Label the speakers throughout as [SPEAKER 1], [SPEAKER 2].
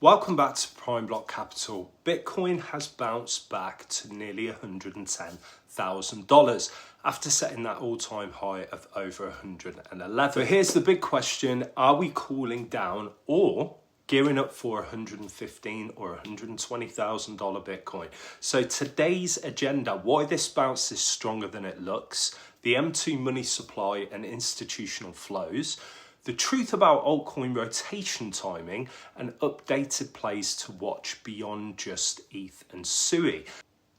[SPEAKER 1] Welcome back to Prime Block Capital. Bitcoin has bounced back to nearly $110,000 after setting that all-time high of over 111. But here's the big question: are we cooling down or gearing up for $115,000 or $120,000 Bitcoin? So today's agenda: why this bounce is stronger than it looks, the M2 money supply and institutional flows, the truth about altcoin rotation timing, and updated plays to watch beyond just ETH and SUI.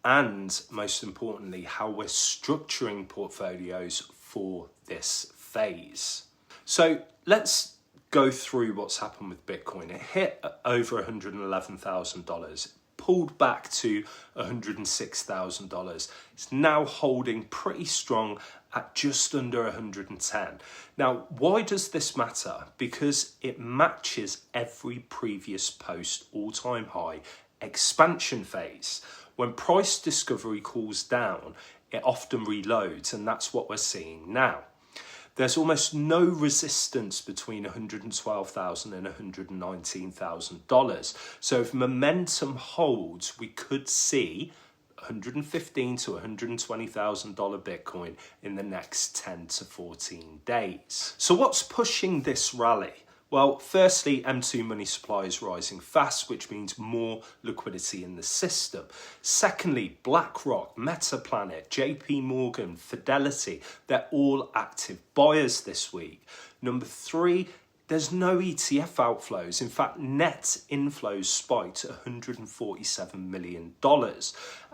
[SPEAKER 1] And most importantly, how we're structuring portfolios for this phase. So let's go through what's happened with Bitcoin. It hit over $111,000. Pulled back to $106,000. It's now holding pretty strong at just under 110. Now, why does this matter? Because it matches every previous post all-time high expansion phase. When price discovery cools down, it often reloads, and that's what we're seeing now. There's almost no resistance between $112,000 and $119,000. So if momentum holds, we could see $115,000 to $120,000 Bitcoin in the next 10 to 14 days. So what's pushing this rally? Well, firstly, M2 money supply is rising fast, which means more liquidity in the system. Secondly, BlackRock, Metaplanet, JP Morgan, Fidelity, they're all active buyers this week. Number three, there's no ETF outflows. In fact, net inflows spiked to $147 million.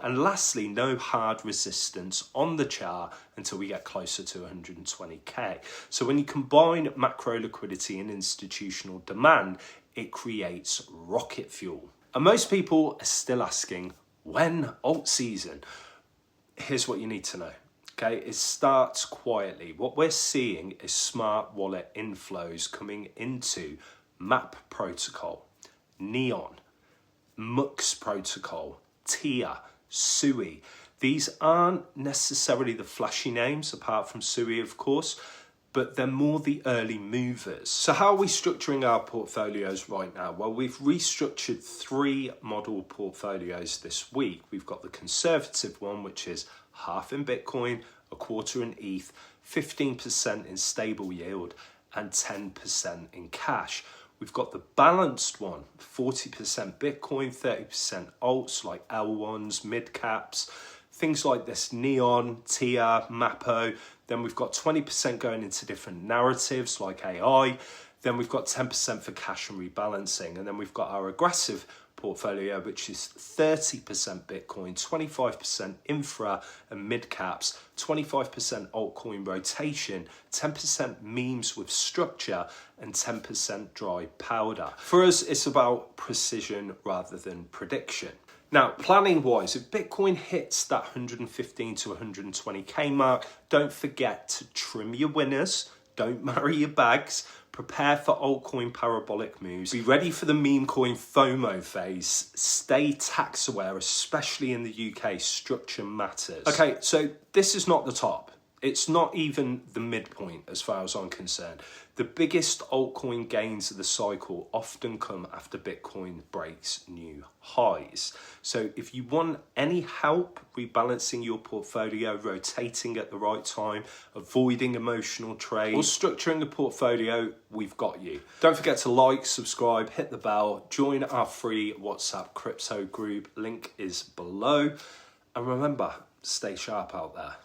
[SPEAKER 1] And lastly, no hard resistance on the chart until we get closer to 120K. So when you combine macro liquidity and institutional demand, it creates rocket fuel. And most people are still asking, when alt season? Here's what you need to know. Okay, it starts quietly. What we're seeing is smart wallet inflows coming into MAP protocol, Neon, MUX protocol, TIA, SUI. These aren't necessarily the flashy names, apart from SUI, of course, but they're more the early movers. So how are we structuring our portfolios right now? Well, we've restructured 3 model portfolios this week. We've got the conservative one, which is half in Bitcoin, a quarter in ETH, 15% in stable yield, and 10% in cash. We've got the balanced one, 40% Bitcoin, 30% alts like L1s, mid caps, things like this, Neon, TIA, Mapo. Then we've got 20% going into different narratives like AI. Then we've got 10% for cash and rebalancing. And then we've got our aggressive portfolio, which is 30% Bitcoin, 25% infra and mid caps, 25% altcoin rotation, 10% memes with structure, and 10% dry powder. For us, it's about precision rather than prediction. Now, planning wise, if Bitcoin hits that 115 to 120K mark, don't forget to trim your winners, don't marry your bags, prepare for altcoin parabolic moves, be ready for the meme coin FOMO phase, stay tax aware, especially in the UK, structure matters. Okay, so this is not the top. It's not even the midpoint as far as I'm concerned. The biggest altcoin gains of the cycle often come after Bitcoin breaks new highs. So if you want any help rebalancing your portfolio, rotating at the right time, avoiding emotional trades, or structuring a portfolio, we've got you. Don't forget to like, subscribe, hit the bell, join our free WhatsApp crypto group. Link is below. And remember, stay sharp out there.